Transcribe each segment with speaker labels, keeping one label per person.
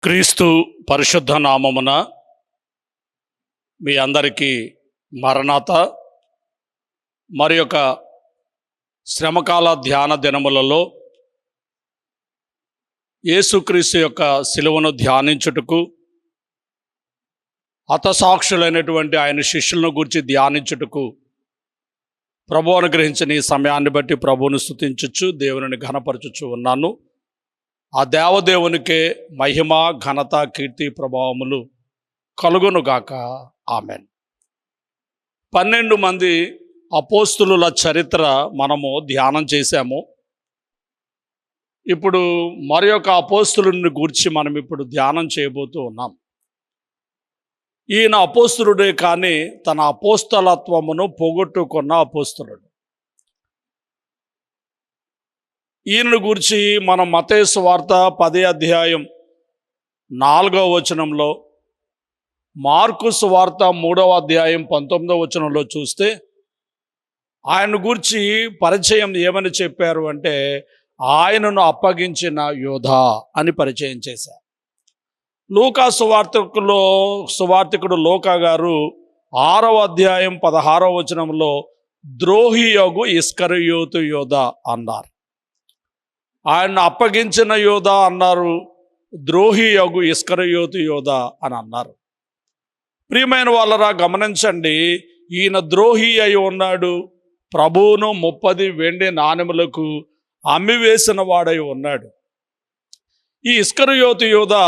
Speaker 1: క్రీస్తు పరిశుద్ధ నామమున మీ అందరికీ మరణాత మరి యొక్క శ్రమకాల ధ్యాన దినములలో యేసుక్రీస్తు యొక్క శిలువను ధ్యానించుటకు హతసాక్షులైనటువంటి ఆయన శిష్యులను గురించి ధ్యానించుటకు ప్రభువు అనుగ్రహించిన ఈ సమయాన్ని బట్టి ప్రభువును స్తుతించుచు దేవుని ఘనపరచుచు ఉన్నాను. ఆ దేవదేవునికే మహిమ ఘనత కీర్తి ప్రభావములు కలుగునుగాక. ఆమెన్. 12 మంది అపోస్తులుల చరిత్ర మనము ధ్యానం చేశాము. ఇప్పుడు మరి యొక్క అపోస్తులుని గురించి మనం ఇప్పుడు ధ్యానం చేయబోతూ ఉన్నాం. ఈయన అపోస్తులుడే కానీ తన అపోస్తలత్వమును పోగొట్టుకున్న అపోస్తులుడు. ఈయనను గురించి మనం మత్తయి సువార్త 10వ అధ్యాయం 4వ వచనంలో, మార్కు సువార్త 3వ అధ్యాయం 19వ వచనంలో చూస్తే ఆయన గురించి పరిచయం ఏమని చెప్పారు అంటే, ఆయనను అప్పగించిన యోధా అని పరిచయం చేశారు. లూకా సువార్తికుడు లూకా గారు 6వ అధ్యాయం 16వ వచనంలో ద్రోహియగు ఇస్కరియోతు యోధా అన్నారు. ఆయన అప్పగించిన యోధా అన్నారు, ద్రోహియగు ఇస్కరియోతు యోధా అని అన్నారు. ప్రియమైన వాళ్ళరా గమనించండి, ఈయన ద్రోహి అయి ఉన్నాడు. ప్రభువును 30 వెండి నాణెములకు అమ్మివేసిన వాడై ఉన్నాడు. ఈ ఇస్కరియోతు యోధా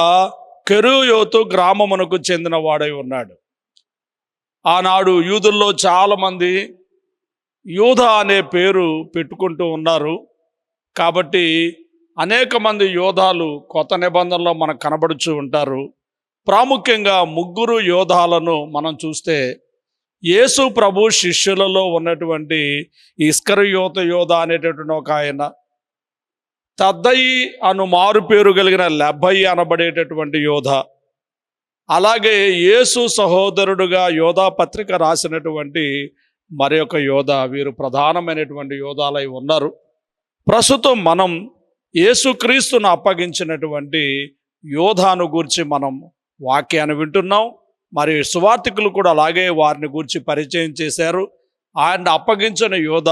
Speaker 1: కెరూయోతు గ్రామమునకు చెందిన వాడై ఉన్నాడు. ఆనాడు యూదుల్లో చాలామంది యూదా అనే పేరు పెట్టుకుంటూ ఉన్నారు. కాబట్టి అనేక మంది యోధాలు కొత్త నిబంధనలో మనకు కనబడుచు ఉంటారు. ప్రాముఖ్యంగా 3 యోధాలను మనం చూస్తే, యేసు ప్రభు శిష్యులలో ఉన్నటువంటి ఇస్కరియోతు యోధా అనేటటువంటి ఒక ఆయన, తద్దయి అను మారు పేరు కలిగిన లెబ్బయి అనబడేటటువంటి యోధ, అలాగే యేసు సహోదరుడుగా యోధా పత్రిక రాసినటువంటి మరి ఒక యోధ, వీరు ప్రధానమైనటువంటి యోధాలై ఉన్నారు. ప్రస్తుతం మనం యేసుక్రీస్తును అప్పగించినటువంటి యోధాను గూర్చి మనం వాక్యాన్ని వింటున్నాం. మరి సువార్తికులు కూడా అలాగే వారిని గూర్చి పరిచయం చేశారు. ఆయన అప్పగించిన యోధ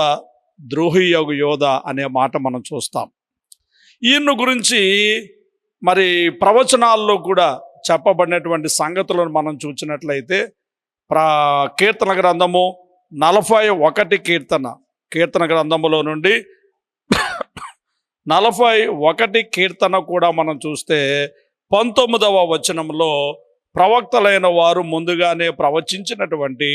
Speaker 1: ద్రోహియగు యోధ అనే మాట మనం చూస్తాం. ఈయన గురించి మరి ప్రవచనాల్లో కూడా చెప్పబడినటువంటి సంగతులను మనం చూసినట్లయితే, కీర్తన గ్రంథము 41 కీర్తన గ్రంథములో నుండి 41 కీర్తన కూడా మనం చూస్తే 19వ వచనంలో ప్రవక్తలైన వారు ముందుగానే ప్రవచించినటువంటి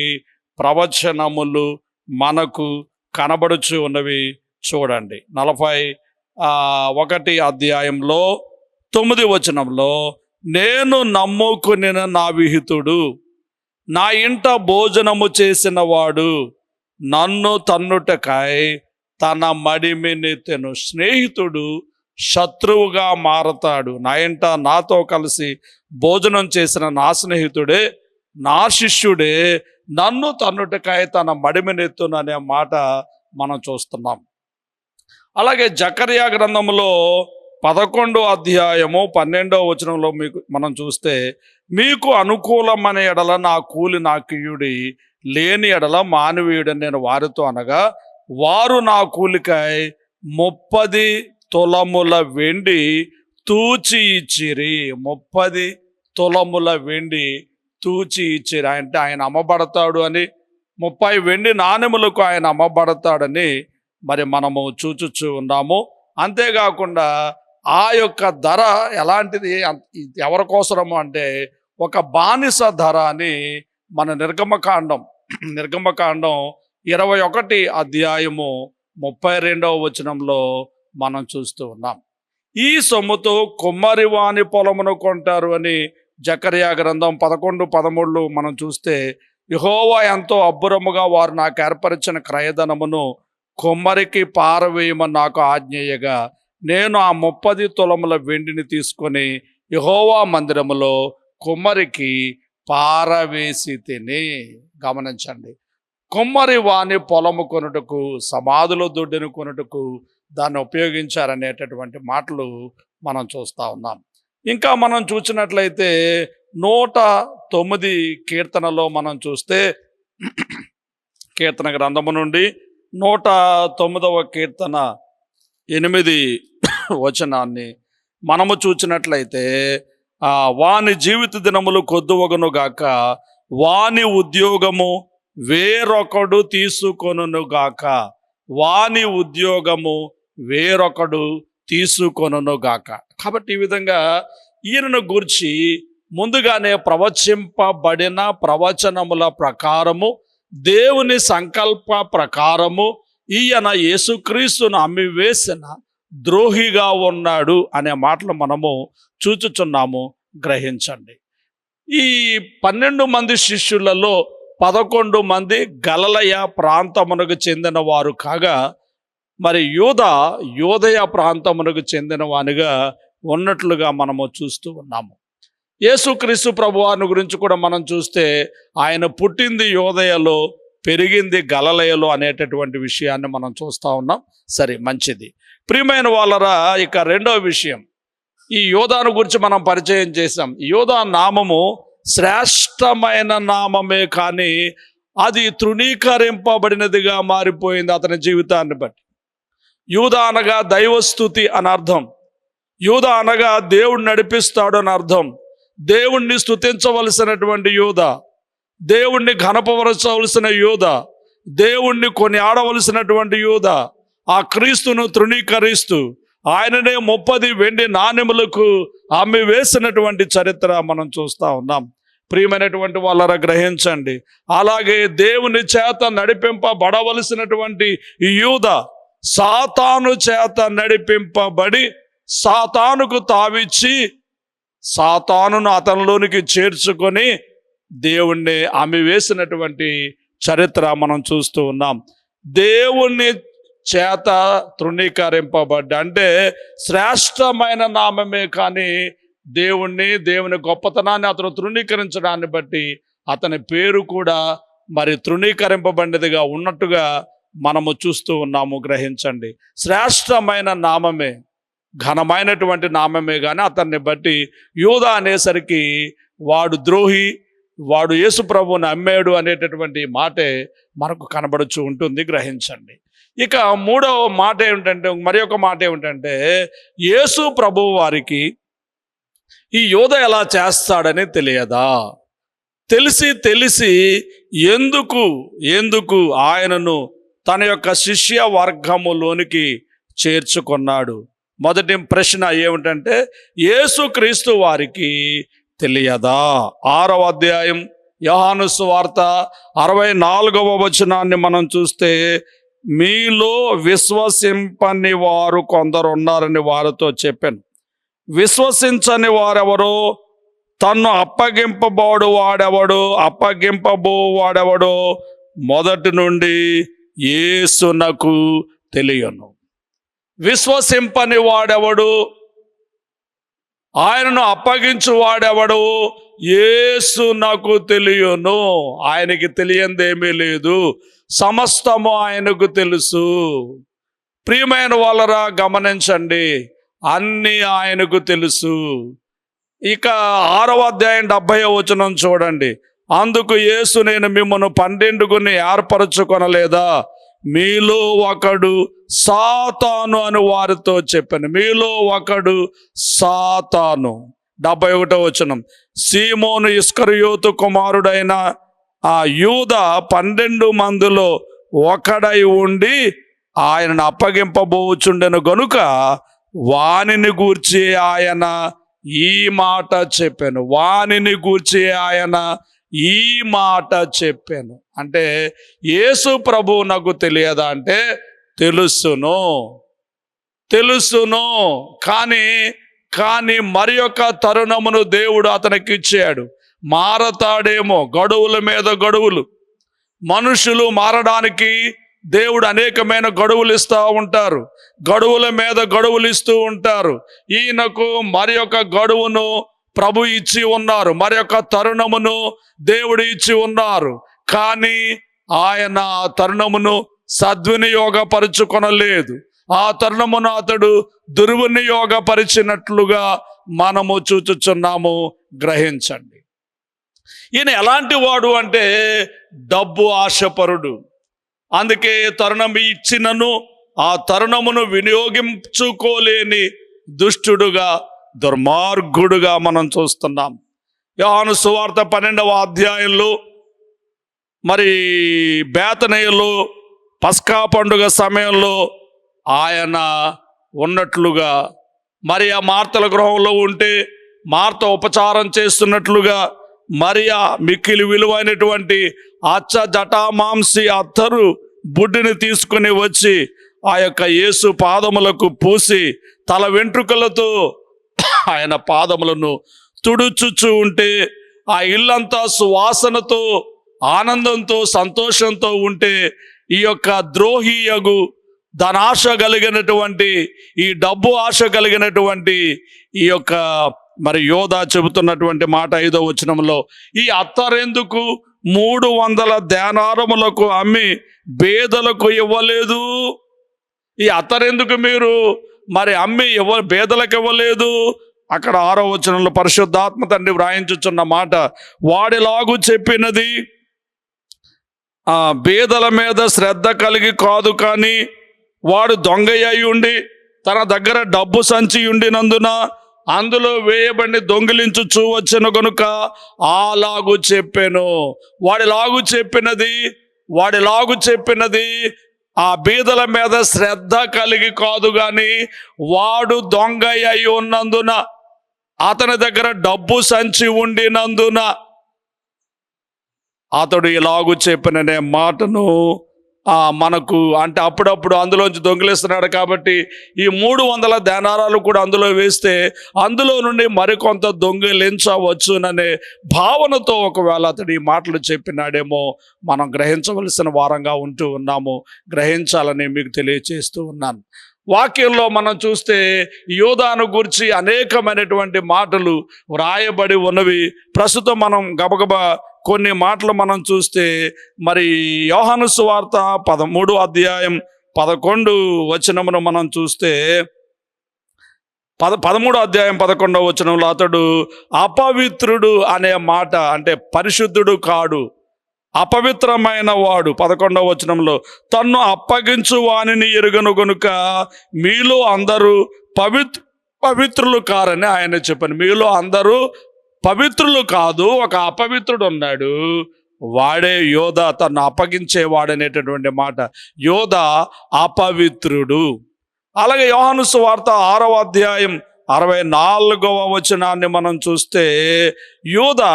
Speaker 1: ప్రవచనములు మనకు కనబడుచు ఉన్నవి. చూడండి, 41 అధ్యాయంలో 9వ వచనంలో, నేను నమ్ముకునిన నా విహితుడు, నా ఇంట భోజనము చేసిన వాడు, నన్ను తన్నుటకై తన మడిమినెత్తెను. స్నేహితుడు శత్రువుగా మారతాడు. నా ఇంట నాతో కలిసి భోజనం చేసిన నా స్నేహితుడే, నా శిష్యుడే, నన్ను తన్నుటకై తన మడిమినెత్తును అనే మాట మనం చూస్తున్నాం. అలాగే జకర్యా గ్రంథంలో 11వ అధ్యాయము 12వ వచనంలో మనం చూస్తే, మీకు అనుకూలమైన ఎడల నా కూలి నాకియుడి, లేని ఎడల మానవీయుడని నేను వారితో అనగా, వారు నా కూలికై 30 తులముల వెండి తూచి ఇచ్చిరి. 30 తులముల వెండి తూచి ఇచ్చిరి అంటే ఆయన అమ్మబడతాడు అని, 30 వెండి నాణెములకు ఆయన అమ్మబడతాడని మరి మనము చూచుచూ ఉన్నాము. అంతేకాకుండా ఆ యొక్క ధర ఎలాంటిది, ఎవరి కోసము అంటే ఒక బానిస ధర అని మన నిర్గమకాండం 21 అధ్యాయము 32వ వచనంలో మనం చూస్తూ ఉన్నాం. ఈ సొమ్ముతో కుమ్మరివాని పొలమును కొంటారు అని జకర్యా గ్రంథం 11:13 మనం చూస్తే, యెహోవా ఎంతో అబ్బురముగా వారు నాకు ఏర్పరిచిన క్రయధనమును కుమ్మరికి పారవేయమని నాకు ఆజ్ఞేయగా, నేను ఆ 30 తులముల వెండిని తీసుకొని యెహోవా మందిరములో కుమ్మరికి పారవేసి తిని. గమనించండి, కుమ్మరి వాని పొలము కొనుటకు, సమాధుల దొడ్డును కొనుటకు దాన్ని ఉపయోగించారనేటటువంటి మాటలు మనం చూస్తూ ఉన్నాం. ఇంకా మనం చూసినట్లయితే 109 కీర్తనలో మనం చూస్తే కీర్తన గ్రంథము నుండి 109వ కీర్తన 8 వచనాన్ని మనము చూసినట్లయితే వాని జీవిత దినములు కొద్దువగును గాక, వాని ఉద్యోగము వేరొకడు తీసుకొనును గాక, వాని ఉద్యోగము వేరొకడు తీసుకొనును గాక. కాబట్టి ఈ విధంగా ఈయనను గూర్చి ముందుగానే ప్రవచింపబడిన ప్రవచనముల ప్రకారము, దేవుని సంకల్ప ప్రకారము ఈయన యేసుక్రీస్తును అమ్మివేసిన ద్రోహిగా ఉన్నాడు అనే మాటలు మనము చూచుచున్నాము. గ్రహించండి. ఈ 12 మంది శిష్యులలో 11 మంది గలిలయ ప్రాంతమునకు చెందిన వారు కాగా, మరి యూదయ ప్రాంతమునకు చెందిన వానిగా ఉన్నట్లుగా మనము చూస్తూ ఉన్నాము. యేసుక్రీస్తు ప్రభువాని గురించి కూడా మనం చూస్తే ఆయన పుట్టింది యూదయలో, పెరిగింది గలిలయలో అనేటటువంటి విషయాన్ని మనం చూస్తూ ఉన్నాం. సరే, మంచిది. ప్రియమైన వాళ్ళరా, ఇక రెండవ విషయం, ఈ యోధాను గురించి మనం పరిచయం చేసాం. యోధా నామము శ్రేష్టమైన నామమే, కానీ అది తృణీకరింపబడినదిగా మారిపోయింది అతని జీవితాన్ని బట్టి. యూదా అనగా దైవస్తుతి అని అర్థం. యూదా అనగా దేవుడు నడిపిస్తాడు అని అర్థం. దేవుణ్ణి స్తుతించవలసినటువంటి యూదా, దేవుణ్ణి ఘనపరచవలసిన యూదా, దేవుణ్ణి కొనియాడవలసినటువంటి యూదా ఆ క్రీస్తును తృణీకరిస్తూ ఆయననే 30 వెండి నాణెములకు అమ్మి వేసినటువంటి చరిత్ర మనం చూస్తూ ఉన్నాం. ప్రియమైనటువంటి వాళ్ళరా, గ్రహించండి. అలాగే దేవుని చేత నడిపింపబడవలసినటువంటి యూదా సాతాను చేత నడిపింపబడి సాతానుకు తావిచ్చి సాతానును అతనిలోనికి చేర్చుకొని దేవుణ్ణి అమ్మివేసినటువంటి చరిత్ర మనం చూస్తూ ఉన్నాం. దేవుణ్ణి చేత తృణీకరింపబడ్డ అంటే శ్రేష్టమైన నామమే, కానీ దేవుని గొప్పతనాన్ని అతను తృణీకరించడాన్ని బట్టి అతని పేరు కూడా మరి తృణీకరింపబడినదిగా ఉన్నట్టుగా మనము చూస్తూ ఉన్నాము. గ్రహించండి. శ్రేష్టమైన నామమే, ఘనమైనటువంటి నామమే, కానీ అతన్ని బట్టి యూదా అనేసరికి వాడు ద్రోహి, వాడు యేసు ప్రభువుని అమ్మాడు అనేటటువంటి మాటే మనకు కనబడుచు ఉంటుంది. గ్రహించండి. ఇక మూడవ మాట ఏమిటంటే, మరి ఒక మాట ఏమిటంటే, యేసు ప్రభువు వారికి ఈ యూదా ఎలా చేస్తాడని తెలియదా? తెలిసి ఎందుకు ఆయనను తన యొక్క శిష్య వర్గములోనికి చేర్చుకున్నాడు? మొదటి ప్రశ్న ఏమిటంటే, యేసుక్రీస్తు వారికి తెలియదా? 6వ అధ్యాయం యోహాను సువార్త 64వ వచనాన్ని మనం చూస్తే, మీలో విశ్వసింపని వారు కొందరు ఉన్నారని వారితో చెప్పాను. విశ్వసించని వారెవరో, తన్ను అప్పగింపబోవాడెవడో మొదటి నుండి యేసునకు తెలియను. విశ్వసింపని వాడెవడు, ఆయనను అప్పగించు వాడెవడు, యేసునకు తెలియను. ఆయనకి తెలియందేమీ లేదు, సమస్తము ఆయనకు తెలుసు. ప్రియమైన వాళ్ళరా, గమనించండి, అన్నీ ఆయనకు తెలుసు. ఇక 6వ అధ్యాయం 70వ వచనం చూడండి. అందుకు యేసు, నేను మిమ్మల్ని 12 ఏర్పరచుకొనలేదా? మీలో ఒకడు సాతాను అని వారితో చెప్పాను. మీలో ఒకడు సాతాను. 71వ వచనం, సీమోను ఇస్కరియోతు కుమారుడైన ఆ యూదా 12 మందిలో ఒకడై ఉండి ఆయనను అప్పగింపబోచుండెను గనుక వానిని గూర్చి ఆయన ఈ మాట చెప్పాను. ఈ మాట చెప్పాను అంటే, యేసు ప్రభువు నాకు తెలియదా అంటే తెలుసును, కానీ మరి యొక్క తరుణమును దేవుడు అతనికి ఇచ్చాడు. మారతాడేమో, గడువుల మీద గడువులు. మనుషులు మారడానికి దేవుడు అనేకమైన గడువులు ఇస్తూ ఉంటారు, గడువుల మీద గడువులు ఇస్తూ ఉంటారు. ఈయనకు మరి యొక్క గడువును ప్రభు ఇచ్చి ఉన్నారు, మరి యొక్క తరుణమును దేవుడు ఇచ్చి ఉన్నారు. కానీ ఆయన ఆ తరుణమును సద్వినియోగపరుచుకొనలేదు. ఆ తరుణమును అతడు దుర్వినియోగపరిచినట్లుగా మనము చూచుచున్నాము, గ్రహించండి. ఈయన ఎలాంటి వాడు అంటే డబ్బు ఆశపరుడు. అందుకే తరుణం ఇచ్చినను ఆ తరుణమును వినియోగించుకోలేని దుష్టుడుగా, దుర్మార్గుడుగా మనం చూస్తున్నాం. యోహాను సువార్త 12వ అధ్యాయంలో మరి బేతనీయులో పస్కా పండుగ సమయంలో ఆయన ఉన్నట్లుగా, మరియా మార్తల గృహంలో ఉంటే మార్త ఉపచారం చేస్తున్నట్లుగా, మరియా మిక్కిలి విలువైనటువంటి జటామాంసి అత్తరు బుడ్డిని తీసుకుని వచ్చి ఆ యొక్క యేసు పాదములకు పూసి తల వెంట్రుకలతో ఆయన పాదములను తుడుచుచు ఉంటే ఆ ఇల్లంతా సువాసనతో, ఆనందంతో, సంతోషంతో ఉంటే ఈ యొక్క ద్రోహియగు ధనాశ కలిగినటువంటి, ఈ డబ్బు ఆశ కలిగినటువంటి ఈ యొక్క మరి యోధా చెబుతున్నటువంటి మాట 5వ వచనంలో, ఈ అత్తరెందుకు 300 దేనారములకు అమ్మి బేదలకు ఇవ్వలేదు? ఈ అత్తరెందుకు మీరు మరి అమ్మి బేదలకు ఇవ్వలేదు? అక్కడ 6వ వచనంలో పరిశుద్ధాత్మ తండ్రి వ్రాయించుచున్న మాట, వాడిలాగు చెప్పినది బేదల మీద శ్రద్ధ కలిగి కాదు, కానీ వాడు దొంగయ్యి ఉండి తన దగ్గర డబ్బు సంచి ఉండినందున అందులో వేయబడి దొంగిలించుచూ వచ్చెను గనుక అలాగు చెప్పాను. వాడిలాగు చెప్పినది ఆ బీదల మీద శ్రద్ధ కలిగి కాదు, కానీ వాడు దొంగ అయి ఉన్నందున, అతని దగ్గర డబ్బు సంచి ఉండినందున అతడు ఇలాగు చెప్పిననే మాటను మనకు అంటే అప్పుడప్పుడు అందులోంచి దొంగిలిస్తున్నాడు కాబట్టి ఈ 300 దేనారాలు కూడా అందులో వేస్తే అందులో నుండి మరికొంత దొంగిలించవచ్చుననే భావనతో ఒకవేళ అతడు ఈ మాటలు చెప్పినాడేమో మనం గ్రహించవలసిన వారంగా ఉంటూ ఉన్నాము. గ్రహించాలని మీకు తెలియచేస్తూ ఉన్నాను. వాక్యంలో మనం చూస్తే యోధాను గురించి అనేకమైనటువంటి మాటలు వ్రాయబడి ఉన్నవి. ప్రస్తుతం మనం గబగబా కొన్ని మాటలు మనం చూస్తే మరి యోహాను సువార్త 13వ అధ్యాయం 11 వచనమును మనం చూస్తే 13వ అధ్యాయం 11వ వచనంలో అతడు అపవిత్రుడు అనే మాట, అంటే పరిశుద్ధుడు కాడు, అపవిత్రమైన వాడు. 11వ వచనంలో తన్ను అప్పగించు వానిని ఎరుగను గనుక మీలో అందరూ పవిత్రులు కారని ఆయన చెప్పాను. మీలో అందరూ పవిత్రులు కాదు, ఒక అపవిత్రుడు ఉన్నాడు, వాడే యోధా, తను అప్పగించేవాడనేటటువంటి మాట. యోధా అపవిత్రుడు. అలాగే యోహాను సువార్త 6వ అధ్యాయం 64వ వచనాన్ని మనం చూస్తే యోధా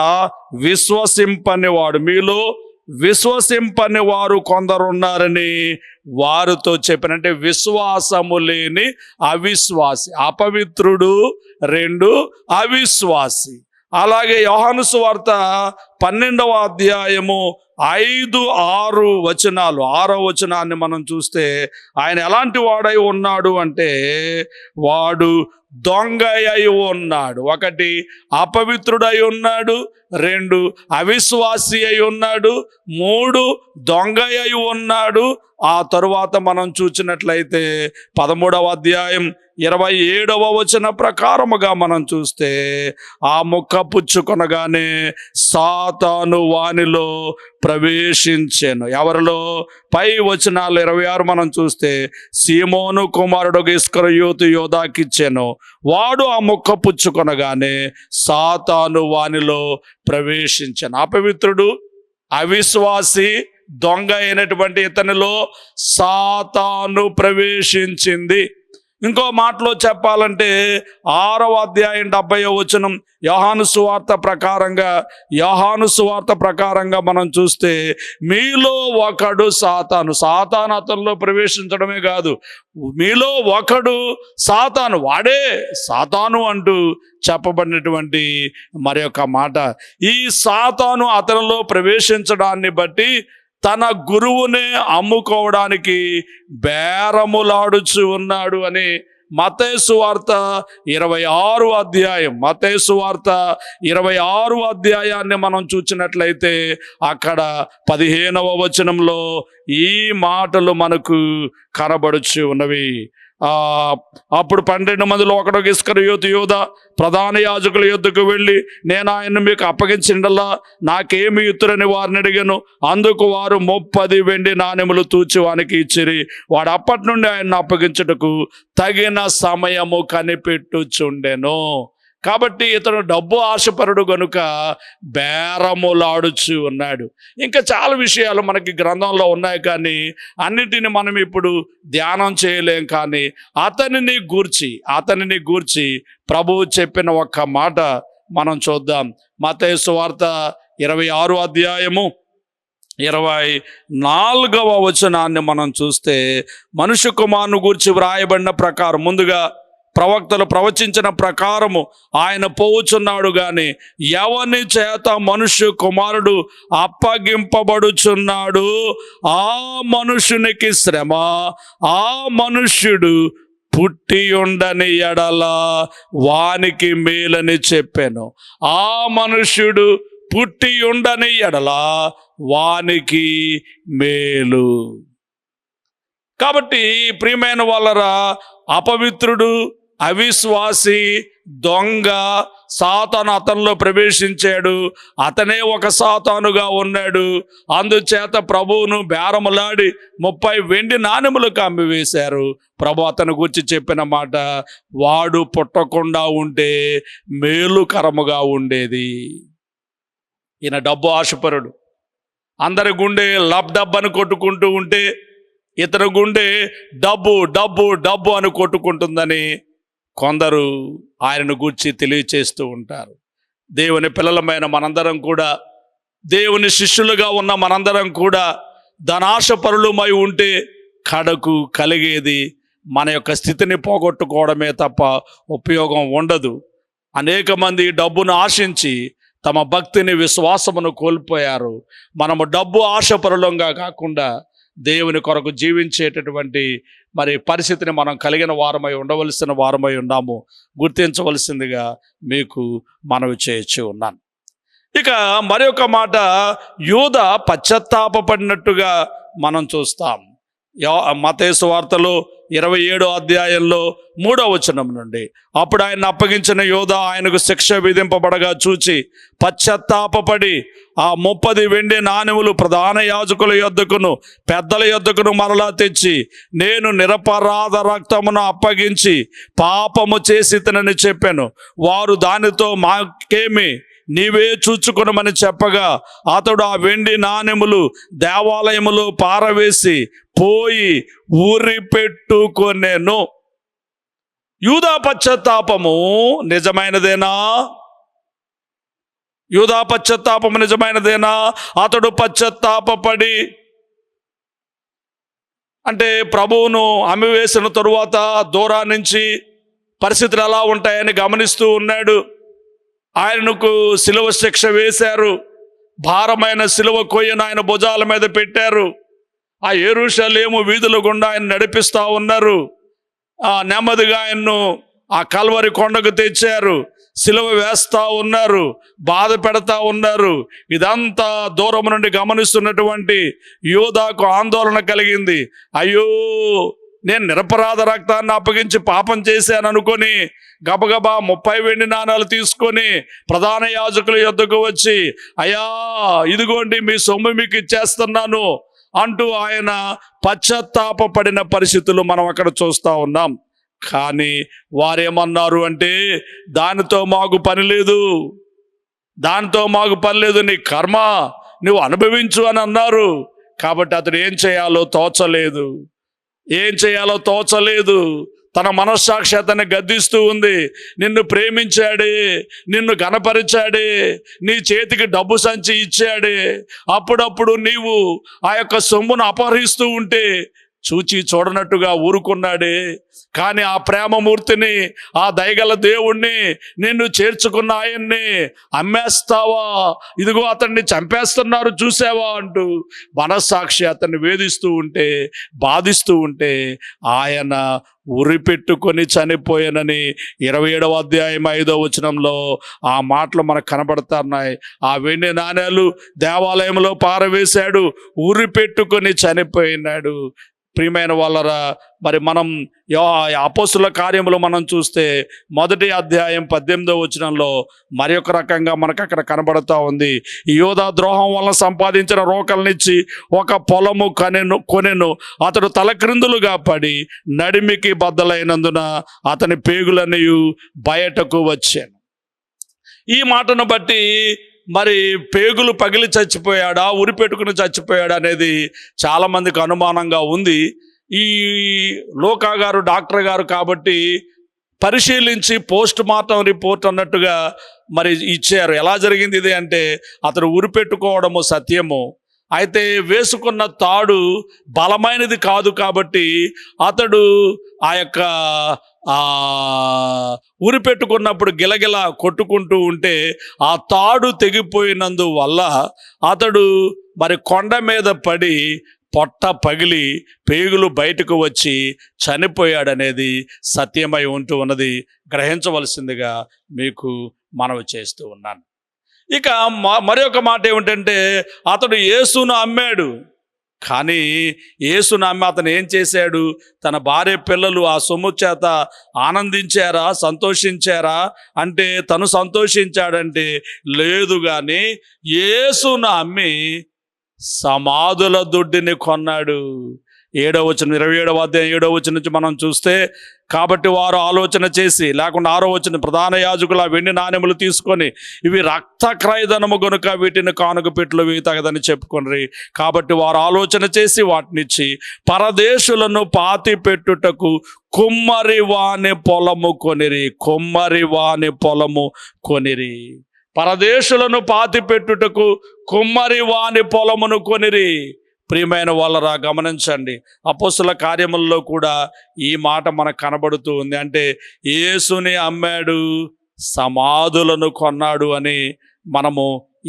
Speaker 1: విశ్వసింపని వాడు, మీలో విశ్వసింపని వారు కొందరున్నారని వారితో చెప్పినంటే విశ్వాసము లేని అవిశ్వాసి. అపవిత్రుడు 2, అవిశ్వాసి. అలాగే యోహాను సువార్త 12వ అధ్యాయము 5, 6 వచనాలు, 6వ వచనాన్ని మనం చూస్తే ఆయన ఎలాంటి వాడై ఉన్నాడు అంటే వాడు దొంగ అయి ఉన్నాడు. 1 అపవిత్రుడై ఉన్నాడు, 2 అవిశ్వాసి అయి ఉన్నాడు, 3 దొంగ అయి ఉన్నాడు. ఆ తరువాత మనం చూసినట్లయితే 13వ అధ్యాయం 27వ వచన ప్రకారముగా మనం చూస్తే ఆ ముక్క పుచ్చుకొనగానే సాతాను వానిలో ప్రవేశించెను. ఎవరిలో? పై వచనాలు 26 మనం చూస్తే సీమోను కుమారుడు ఇస్కరియోతు యోధాకిచ్చెను. వాడు ఆ ముక్క పుచ్చుకొనగానే సాతాను వానిలో ప్రవేశించెను. అపవిత్రుడు, అవిశ్వాసి, దొంగ అయినటువంటి ఇతనిలో సాతాను ప్రవేశించింది. ఇంకో మాటలో చెప్పాలంటే 6వ అధ్యాయం 70వ వచనం యోహాను సువార్త ప్రకారంగా మనం చూస్తే మీలో ఒకడు సాతాను అతనిలో ప్రవేశించడమే కాదు, మీలో ఒకడు సాతాను, వాడే సాతాను అంటూ చెప్పబడినటువంటి మరి యొక్క మాట. ఈ సాతాను అతనిలో ప్రవేశించడాన్ని బట్టి తన గురువునే అమ్ముకోవడానికి బేరములాడుచు ఉన్నాడు అని మత్తయి సువార్త 26వ అధ్యాయాన్ని మనం చూసినట్లయితే అక్కడ 15వ వచనంలో ఈ మాటలు మనకు కనబడుచు ఉన్నవి. అప్పుడు 12 మందిలో ఒకడు ఇస్కరియోతు యూదా ప్రధాన యాజకుల యొద్దకు వెళ్ళి, నేను ఆయన్ను మీకు అప్పగించిండల్లా నాకేమి ఇత్తురని వారిని అడిగాను. అందుకు వారు 30 వెండి నాణెములు తూచి వానికి ఇచ్చిరి. వాడు అప్పటి నుండి ఆయన్ను అప్పగించుటకు తగిన సమయము కనిపెట్టుచుండెను. కాబట్టి ఇతను డబ్బు ఆశపరుడు గనుక బేరములాడుచు ఉన్నాడు. ఇంకా చాలా విషయాలు మనకి గ్రంథంలో ఉన్నాయి, కానీ అన్నిటిని మనం ఇప్పుడు ధ్యానం చేయలేం. కానీ అతనిని గూర్చి ప్రభువు చెప్పిన ఒక్క మాట మనం చూద్దాం. మత్తయి సువార్త 26వ అధ్యాయము 24వ వచనాన్ని మనం చూస్తే, మనుష్య కుమారుని గూర్చి వ్రాయబడిన ప్రకారం, ముందుగా ప్రవక్తలు ప్రవచించిన ప్రకారము ఆయన పోవుచున్నాడు, గాని ఎవని చేత మనుష్య కుమారుడు అప్పగింపబడుచున్నాడు ఆ మనుషునికి శ్రమ, ఆ మనుష్యుడు పుట్టి ఉండని ఎడల వానికి మేలని చెప్పాను. ఆ మనుష్యుడు పుట్టి ఉండని ఎడల వానికి మేలు. కాబట్టి ప్రియమైన వాళ్ళరా, అపవిత్రుడు, అవిశ్వాసి, దొంగ సాతాను అతనిలో ప్రవేశించాడు. అతనే ఒక సాతానుగా ఉన్నాడు. అందుచేత ప్రభువును బేరములాడి 30 వెండి నాణెములకు అమ్మివేశారు. ప్రభు అతను గురించి చెప్పిన మాట, వాడు పుట్టకుండా ఉంటే మేలుకరముగా ఉండేది. ఈయన డబ్బు ఆశపరుడు. అందరి గుండె లబ్ డబ్ అని కొట్టుకుంటూ ఉంటే, ఇతని గుండె డబ్బు డబ్బు డబ్బు అని కొట్టుకుంటుందని కొందరు ఆయనను గూర్చి తెలియచేస్తూ ఉంటారు. దేవుని పిల్లలమైన మనందరం కూడా, దేవుని శిష్యులుగా ఉన్న మనందరం కూడా ధనాశపరులమై ఉంటే కడకు కలిగేది మన యొక్క స్థితిని పోగొట్టుకోవడమే తప్ప ఉపయోగం ఉండదు. అనేక మంది డబ్బును ఆశించి తమ భక్తిని, విశ్వాసమును కోల్పోయారు. మనము డబ్బు ఆశపరులంగా కాకుండా దేవుని కొరకు జీవించేటటువంటి పరిస్థితిని మనం కలిగిన వారమై ఉండవలసిన వారమై ఉన్నాము. గుర్తించవలసిందిగా మీకు మనవి చేయొచ్చు ఉన్నాను. ఇక మరొక మాట, యూదా పశ్చాత్తాపపడినట్టుగా మనం చూస్తాం. మత్తయి సువార్తలో 27వ అధ్యాయంలో 3వ వచనం నుండి, అప్పుడు ఆయన అప్పగించిన యూదా ఆయనకు శిక్ష విధింపబడగా చూచి పశ్చాత్తాపపడి ఆ 30 వెండి నాణెములు ప్రధాన యాజకుల యొద్దకును పెద్దల యొద్దకును మరలా తెచ్చి, నేను నిరపరాధ రక్తమును అప్పగించి పాపము చేసితనని చెప్పాను. వారు దానితో మాకేమి, నీవే చూచుకొనమని చెప్పగా, అతడు ఆ వెండి నాణెములు దేవాలయములో పారవేసి పోయి ఊరి పెట్టుకొనెను. యూదా పశ్చాత్తాపము నిజమైనదేనా? యూదా పశ్చాత్తాపము నిజమైనదేనా? అతడు పశ్చాత్తాపపడి, అంటే ప్రభువును అమ్మివేసిన తరువాత దూరా నుంచి పరిస్థితులు ఎలా ఉంటాయని గమనిస్తూ ఉన్నాడు. ఆయనకు శిలువ శిక్ష వేశారు. భారమైన శిలువ కొయ్యను ఆయన భుజాల మీద పెట్టారు. ఆ యెరూషలేము వీధుల గుండా ఆయన నడిపిస్తూ ఉన్నారు. నెమ్మదిగా ఆయన్ను ఆ కల్వరి కొండకు తెచ్చారు. శిలువ వేస్తూ ఉన్నారు, బాధ పెడతా ఉన్నారు. ఇదంతా దూరం నుండి గమనిస్తున్నటువంటి యూదాకు ఆందోళన కలిగింది. అయ్యో, నేను నిరపరాధ రక్తాన్ని అప్పగించి పాపం చేశాను అనుకొని గబగబా 30 వెండి నాణాలు తీసుకొని ప్రధాన యాజకుల యొద్దకు వచ్చి, అయ్యా ఇదిగోండి మీ సొమ్ము మీకు ఇచ్చేస్తున్నాను అంటూ ఆయన పశ్చాత్తాపపడిన పరిస్థితులు మనం అక్కడ చూస్తూ ఉన్నాం. కానీ వారేమన్నారు అంటే, దానితో మాకు పని లేదు, దానితో మాకు పని లేదు, నీ కర్మ నువ్వు అనుభవించు అని అన్నారు. కాబట్టి అతడు ఏం చేయాలో తోచలేదు. తన మనస్సాక్షి అతన్ని గద్దిస్తూ ఉంది. నిన్ను ప్రేమించాడే, నిన్ను గణపరిచాడే, నీ చేతికి డబ్బు సంచి ఇచ్చాడే, అప్పుడప్పుడు నీవు ఆ యొక్క సొమ్మును అపహరిస్తూ ఉంటే చూచి చూడనట్టుగా ఊరుకున్నాడే. కానీ ఆ ప్రేమమూర్తిని, ఆ దయగల దేవుణ్ణి, నిన్ను చేర్చుకున్న ఆయన్ని అమ్మేస్తావా? ఇదిగో అతన్ని చంపేస్తున్నారు చూసావా అంటూ మనస్సాక్షి అతన్ని వేధిస్తూ ఉంటే, బాధిస్తూ ఉంటే ఆయన ఉరిపెట్టుకొని చనిపోయానని 27వ అధ్యాయం 5వ వచనంలో ఆ మాటలు మనకు కనబడుతున్నాయి. ఆ వెండి నాణేలు దేవాలయంలో పారవేశాడు, ఉరిపెట్టుకొని చనిపోయినాడు. ప్రియమైన వాళ్ళరా, మరి మనం అపోస్తుల కార్యములు మనం చూస్తే 1వ అధ్యాయం 18వ వచనంలో మరి ఒక రకంగా మనకు అక్కడ కనబడుతూ ఉంది. ఈ యోధా ద్రోహం వల్ల సంపాదించిన రోకల్నిచ్చి ఒక పొలము కొనెను. అతడు తలక్రిందులుగా పడి నడిమికి బద్దలైనందున అతని పేగులన్నీ బయటకు వచ్చాను. ఈ మాటను బట్టి మరి పేగులు పగిలి చచ్చిపోయాడా, ఉరి పెట్టుకుని చచ్చిపోయాడా అనేది చాలామందికి అనుమానంగా ఉంది. ఈ లోకా గారు డాక్టర్ గారు కాబట్టి పరిశీలించి పోస్ట్ మార్టం రిపోర్ట్ అన్నట్టుగా మరి ఇచ్చారు. ఎలా జరిగింది ఇది అంటే, అతడు ఉరి పెట్టుకోవడము సత్యము, అయితే వేసుకున్న తాడు బలమైనది కాదు కాబట్టి అతడు ఆ యొక్క ఉరి పెట్టుకున్నప్పుడు గిలగిల కొట్టుకుంటూ ఉంటే ఆ తాడు తెగిపోయినందువల్ల అతడు మరి కొండ మీద పడి పొట్ట పగిలి పేగులు బయటకు వచ్చి చనిపోయాడనేది సత్యమై ఉంటూ ఉన్నది. గ్రహించవలసిందిగా మీకు మనవి చేస్తూ ఉన్నాను. ఇక మరి ఒక మాట ఏమిటంటే, అతడు యేసును అమ్మాడు. కానీ యేసును అమ్మి అతను ఏం చేశాడు? తన భార్య పిల్లలు ఆ సొమ్ము చేత ఆనందించారా, సంతోషించారా అంటే తను సంతోషించాడంటే లేదు. కానీ యేసును అమ్మి సమాధుల దుడ్డిని కొన్నాడు. 7వ వచనం 27వ అధ్యాయం 7వ వచనం నుంచి మనం చూస్తే, కాబట్టి వారు ఆలోచన చేసి, లేకుండా 6వ వచనం, ప్రధాన యాజకులు ఆ వెండి నాణెములు తీసుకొని ఇవి రక్త క్రయధనము గనుక వీటిని కానుక పెట్టులు ఇవి తగదని చెప్పుకొనిరి. కాబట్టి వారు ఆలోచన చేసి వాటినిచ్చి పరదేశులను పాతి పెట్టుటకు కుమ్మరి వాని పొలము కొనిరి. కుమ్మరి వాని పొలము కొనిరి. పరదేశులను పాతి పెట్టుటకు కుమ్మరి వాని పొలమును కొనిరి. ప్రియమైన వాళ్ళరా, గమనించండి, అపోస్తుల కార్యములలో కూడా ఈ మాట మనకు కనబడుతూ ఉంది. అంటే యేసుని అమ్మాడు, సమాధులను కొన్నాడు అని మనము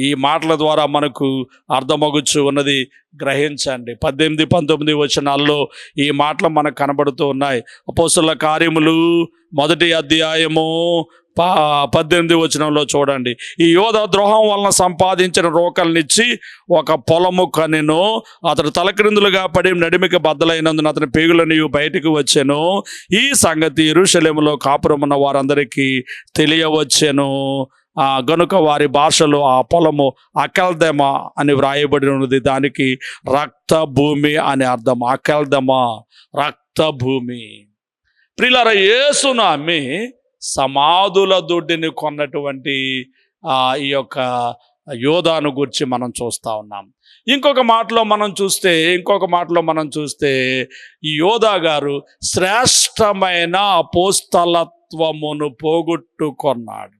Speaker 1: ఈ మాటల ద్వారా మనకు అర్థమగుచ్చు ఉన్నది. గ్రహించండి. 18, 19 వచనాల్లో ఈ మాటలు మనకు కనబడుతూ ఉన్నాయి. అపోస్తుల కార్యములు 1వ అధ్యాయము 18వ వచనంలో చూడండి. ఈ యోధ ద్రోహం వలన సంపాదించిన రోకల్నిచ్చి ఒక పొలము కొనెను. అతడు తలక్రిందులుగా పడి నడిమికి బద్దలైనందున అతని పేగులని బయటకు వచ్చెను. ఈ సంగతి యెరూషలేములో కాపురమున్న వారందరికీ తెలియవచ్చెను. గనుక వారి భాషలో ఆ పొలము అకల్దెమ అని వ్రాయబడి ఉన్నది. దానికి రక్త భూమి అని అర్థం. అకల్దెమ, రక్త భూమి. ప్రియులారా, యేసును అమ్మి సమాధుల దుడ్డిని కొన్నటువంటి ఈ యొక్క యోధాను గురించి మనం చూస్తూ ఉన్నాం. ఇంకొక మాటలో మనం చూస్తే ఈ యోధా గారు శ్రేష్టమైన అపోస్తలత్వమును పోగొట్టుకున్నాడు.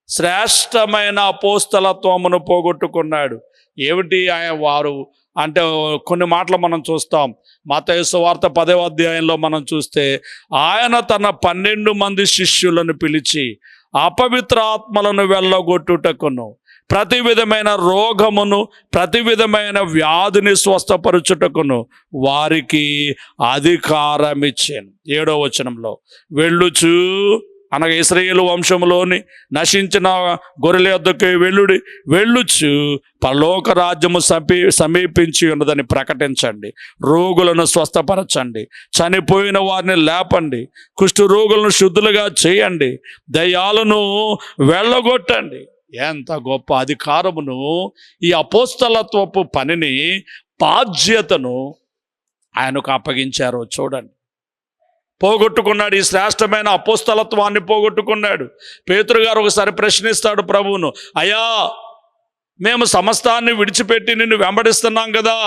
Speaker 1: శ్రేష్టమైన అపోస్తలత్వమును పోగొట్టుకున్నాడు. ఏమిటి వారు అంటే కొన్ని మాటలు మనం చూస్తాం. మత్తయి సువార్త 10వ అధ్యాయంలో మనం చూస్తే, ఆయన తన 12 మంది శిష్యులను పిలిచి అపవిత్ర ఆత్మలను వెళ్ళగొట్టుటకును, ప్రతి విధమైన రోగమును, ప్రతి విధమైన వ్యాధిని స్వస్థపరచుటకును వారికి అధికారం ఇచ్చాను. 7వ వచనంలో, వెళ్ళుచు అనగా ఇశ్రాయేలు వంశములోని నశించిన గొర్రెల యొద్దకు వెళ్ళుచు పరలోక రాజ్యము సమీపించి ఉన్నదని ప్రకటించండి. రోగులను స్వస్థపరచండి, చనిపోయిన వారిని లేపండి, కుష్టు రోగులను శుద్ధులుగా చేయండి, దయ్యాలను వెళ్ళగొట్టండి. ఎంత గొప్ప అధికారమును, ఈ అపోస్తలత్వపు పనిని, బాధ్యతను ఆయనకు అప్పగించారో చూడండి. పోగొట్టుకున్నాడు. ఈ శ్రేష్టమైన అపోస్తలత్వాన్ని పోగొట్టుకున్నాడు. పేతురు గారు ఒకసారి ప్రశ్నిస్తాడు ప్రభువును, అయ్యా, మేము సమస్తాన్ని విడిచిపెట్టి నిన్ను వెంబడిస్తున్నాం కదా,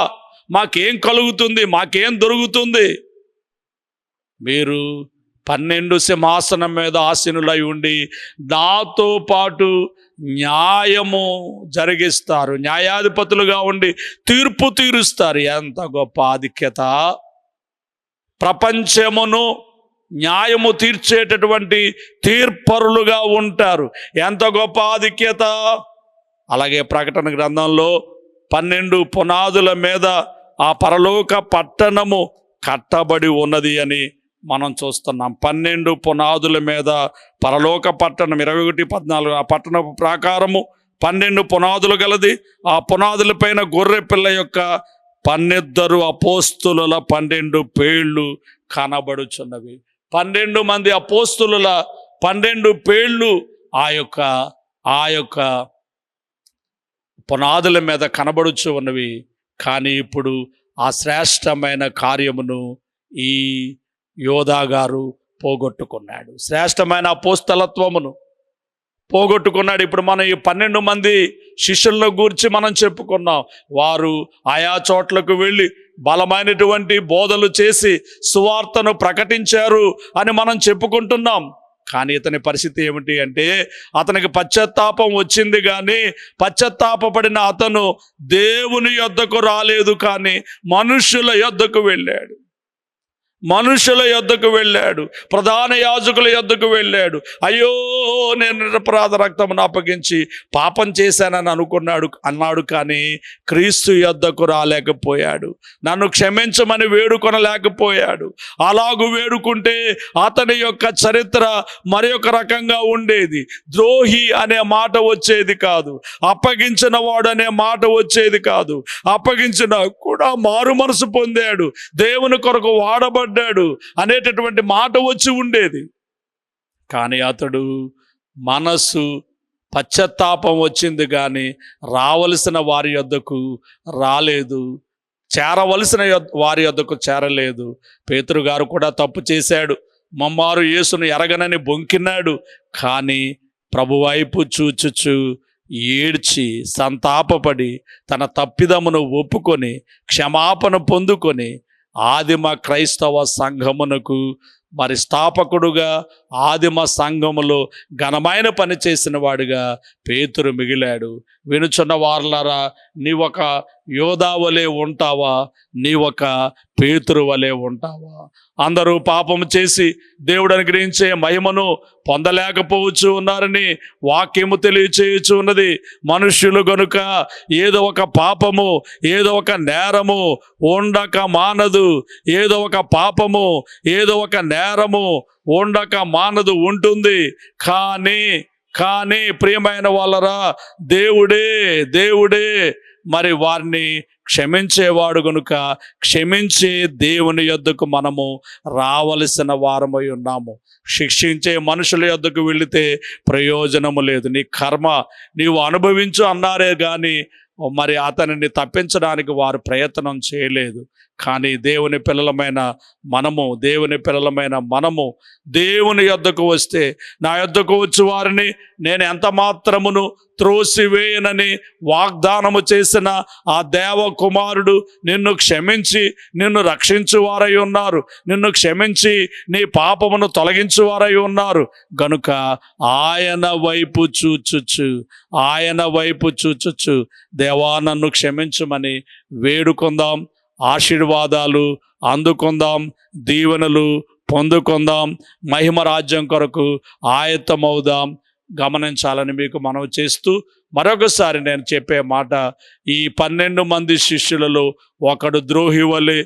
Speaker 1: మాకేం కలుగుతుంది, మాకేం దొరుకుతుంది? మీరు 12 సింహాసనం మీద ఆసీనులై ఉండి నాతో పాటు న్యాయము జరిగిస్తారు, న్యాయాధిపతులుగా ఉండి తీర్పు తీరుస్తారు. ఎంత గొప్ప ఆధిక్యత! ప్రపంచమును న్యాయము తీర్చేటటువంటి తీర్పరులుగా ఉంటారు. ఎంత గొప్ప ఆధిక్యత! అలాగే ప్రకటన గ్రంథంలో 12 పునాదుల మీద ఆ పరలోక పట్టణము కట్టబడి ఉన్నది అని మనం చూస్తున్నాం. 12 పునాదుల మీద పరలోక పట్టణం 21:14 ఆ పట్టణపు ప్రాకారము 12 పునాదులు గలది. ఆ పునాదుల పైన గొర్రె పిల్ల యొక్క 12 అపోస్తుల 12 పేర్లు కనబడుచున్నవి. 12 మంది అపోస్తుల 12 పేర్లు ఆ యొక్క పునాదుల మీద కనబడుచు ఉన్నవి. కానీ ఇప్పుడు ఆ శ్రేష్టమైన కార్యమును ఈ యోధా గారు పోగొట్టుకున్నాడు. శ్రేష్టమైన అపోస్తలత్వమును పోగొట్టుకున్నాడు. ఇప్పుడు మనం ఈ 12 మంది శిష్యులను గూర్చి మనం చెప్పుకున్నాం. వారు ఆయా చోట్లకు వెళ్ళి బలమైనటువంటి బోధలు చేసి సువార్తను ప్రకటించారు అని మనం చెప్పుకుంటున్నాం. కానీ ఇతని పరిస్థితి ఏమిటి అంటే, అతనికి పశ్చాత్తాపం వచ్చింది కానీ పశ్చాత్తాపపడిన అతను దేవుని యొద్దకు రాలేదు, కానీ మనుష్యుల యొద్దకు వెళ్ళాడు. ప్రధాన యాజకుల యొద్దకు వెళ్ళాడు. అయ్యో, నేను నిరపరాధ రక్తమును అప్పగించి పాపం చేశానని అన్నాడు. కానీ క్రీస్తు యొద్దకు రాలేకపోయాడు. నన్ను క్షమించమని వేడుకొనలేకపోయాడు. అలాగూ వేడుకుంటే అతని యొక్క చరిత్ర మరి ఒక రకంగా ఉండేది. ద్రోహి అనే మాట వచ్చేది కాదు, అప్పగించిన వాడు అనే మాట వచ్చేది కాదు. అప్పగించిన కూడా మారు మనసు పొందాడు, దేవుని కొరకు వాడబడ్డాడు అనేటటువంటి మాట వచ్చి ఉండేది. కానీ అతడు మనసు పశ్చాత్తాపం వచ్చింది కానీ రావలసిన వారి యొద్దకు రాలేదు, చేరవలసిన వారి యొద్దకు చేరలేదు. పేతురు గారు కూడా తప్పు చేశాడు. మమ్మారు యేసును ఎరగనని బొంకినాడు. కానీ ప్రభువైపు చూచుచు ఏడ్చి సంతాపపడి తన తప్పిదమును ఒప్పుకొని క్షమాపణ పొందుకొని ఆదిమ క్రైస్తవ సంఘమునకు మరి స్థాపకుడుగా, ఆదిమ సంఘములో ఘనమైన పని చేసిన వాడుగా పేతురు మిగిలాడు. వినుచున్న వారలారా, నీవొక యోధా వలె ఉంటావా, నీవొక పేతురు వలె ఉంటావా? అందరూ పాపము చేసి దేవుడు అనుగ్రహించే మహిమను పొందలేకపోవచ్చు ఉన్నారని వాక్యము తెలియచేయచ్చు ఉన్నది. మనుష్యులు గనుక ఏదో ఒక పాపము, ఏదో ఒక నేరము ఉండక మానదు. ఏదో ఒక పాపము, ఏదో ఒక నేరము ఉండక మానదు, ఉంటుంది. కానీ ప్రియమైన వాళ్ళరా, దేవుడే మరి వారిని క్షమించేవాడు గనుక క్షమించే దేవుని యొద్దకు మనము రావలసిన వారమై ఉన్నాము. శిక్షించే మనుషుల యొద్దకు వెళితే ప్రయోజనము లేదు. నీ కర్మ నీవు అనుభవించు అన్నారే కానీ మరి అతనిని తప్పించడానికి వారు ప్రయత్నం చేయలేదు. కానీ దేవుని పిల్లలమైన మనము దేవుని యొద్దకు వస్తే, నా యొద్దకు వచ్చి వారిని నేను ఎంత మాత్రమును త్రోసివేయనని వాగ్దానము చేసిన ఆ దేవకుమారుడు నిన్ను క్షమించి నిన్ను రక్షించువారై ఉన్నారు. నిన్ను క్షమించి నీ పాపమును తొలగించువారై ఉన్నారు. గనుక ఆయన వైపు చూచుచు దేవా నన్ను క్షమించుమని వేడుకుందాం. ఆశీర్వాదాలు అందుకుందాం, దీవెనలు పొందుకుందాం, మహిమ రాజ్యం కొరకు ఆయత్తమవుదాం. గమనించాలని మీకు మనవి చేస్తూ మరొకసారి నేను చెప్పే మాట, ఈ 12 మంది శిష్యులలో ఒకడు ద్రోహి వలె,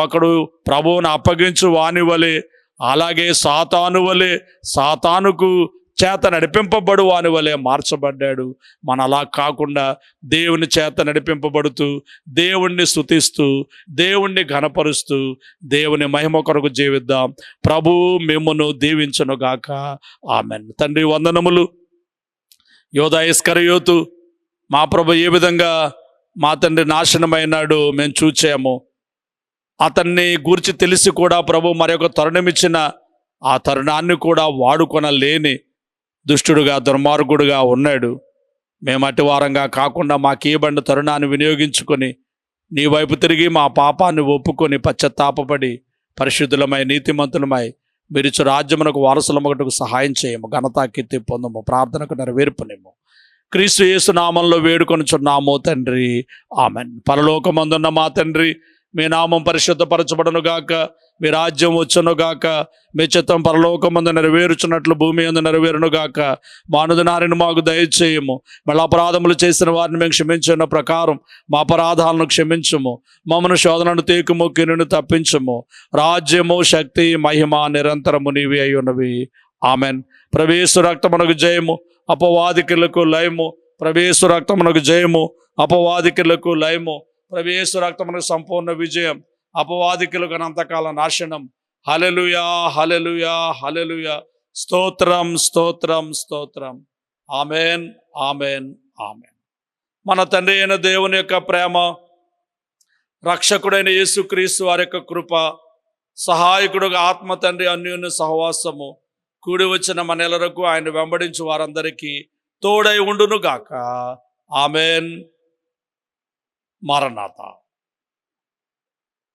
Speaker 1: ఒకడు ప్రభువును అప్పగించు వాని వలె, అలాగే సాతానుకు చేత నడిపింపబడు వాని వలె మార్చబడ్డాడు. మన అలా కాకుండా దేవుని చేత నడిపింపబడుతూ, దేవుణ్ణి స్తుతిస్తూ, దేవుణ్ణి ఘనపరుస్తూ, దేవుని మహిమ కొరకు జీవిద్దాం. ప్రభు మిమ్మును దీవించునుగాక. ఆమెన్. తండ్రి వందనములు. యోధా ఇస్కరియోతు మా ప్రభు ఏ విధంగా మా తండ్రి నాశనమైనాడు మేము చూచాము. అతన్ని గూర్చి తెలిసి కూడా ప్రభు మరొక తరుణం ఇచ్చిన ఆ తరుణాన్ని కూడా వాడుకొనలేని దుష్టుడుగా, దుర్మార్గుడుగా ఉన్నాడు. మేము అటు వారంగా కాకుండా మాకు ఇవ్వబడిన తరుణాన్ని వినియోగించుకొని నీ వైపు తిరిగి మా పాపాన్ని ఒప్పుకొని పశ్చాత్తాపపడి పరిశుద్ధులమై నీతిమంతులమై మీరిచ్చు రాజ్యమునకు వారసులమగటకు సహాయం చేయము. ఘనత కీర్తి పొందము. ప్రార్థనకు నెరవేర్పునేము. క్రీస్తు యేసు నామంలో వేడుకొనుచున్నాము తండ్రి. ఆమెన్. పరలోకమందున్న మా తండ్రి, మీ నామం పరిశుద్ధపరచబడునుగాక, మీ రాజ్యం వచ్చునుగాక, మీ చిత్తం పరలోకమందు నెరవేరుచున్నట్లు భూమి యందు నెరవేరునుగాక. మా అనుదినాన్ని మాకు దయచేయము. మళ్ళీ అపరాధములు చేసిన వారిని మేము క్షమించిన ప్రకారం మా అపరాధాలను క్షమించము. మమ్మను శోధనను తేకుము, కీడును తప్పించము. రాజ్యము, శక్తి, మహిమ నిరంతరము నీవే అయి ఉన్నవి. ఆమెన్. ప్రవేశు రక్తమునకు జయము, అపవాదికులకు లయము. ప్రవేశు రక్తమునకు జయము, అపవాదికులకు లయము. ప్రభు యేసు రక్తమునకు సంపూర్ణ విజయం, అపవాదికులకు అనంతకాల నాశనం. హల్లెలూయా, హల్లెలూయా, హల్లెలూయా. స్తోత్రం, స్తోత్రం, స్తోత్రం. Amen, amen, amen. మన తండ్రి అయిన దేవుని యొక్క ప్రేమ, రక్షకుడైన యేసుక్రీస్తు వారి యొక్క కృప, సహాయకుడుగా ఆత్మ తండ్రి అన్యోన్య సహవాసము కూడి వచ్చిన మనెలరకు ఆయన వెంబడించు వారందరికీ తోడై ఉండును గాక. ఆమెన్. మరణాత.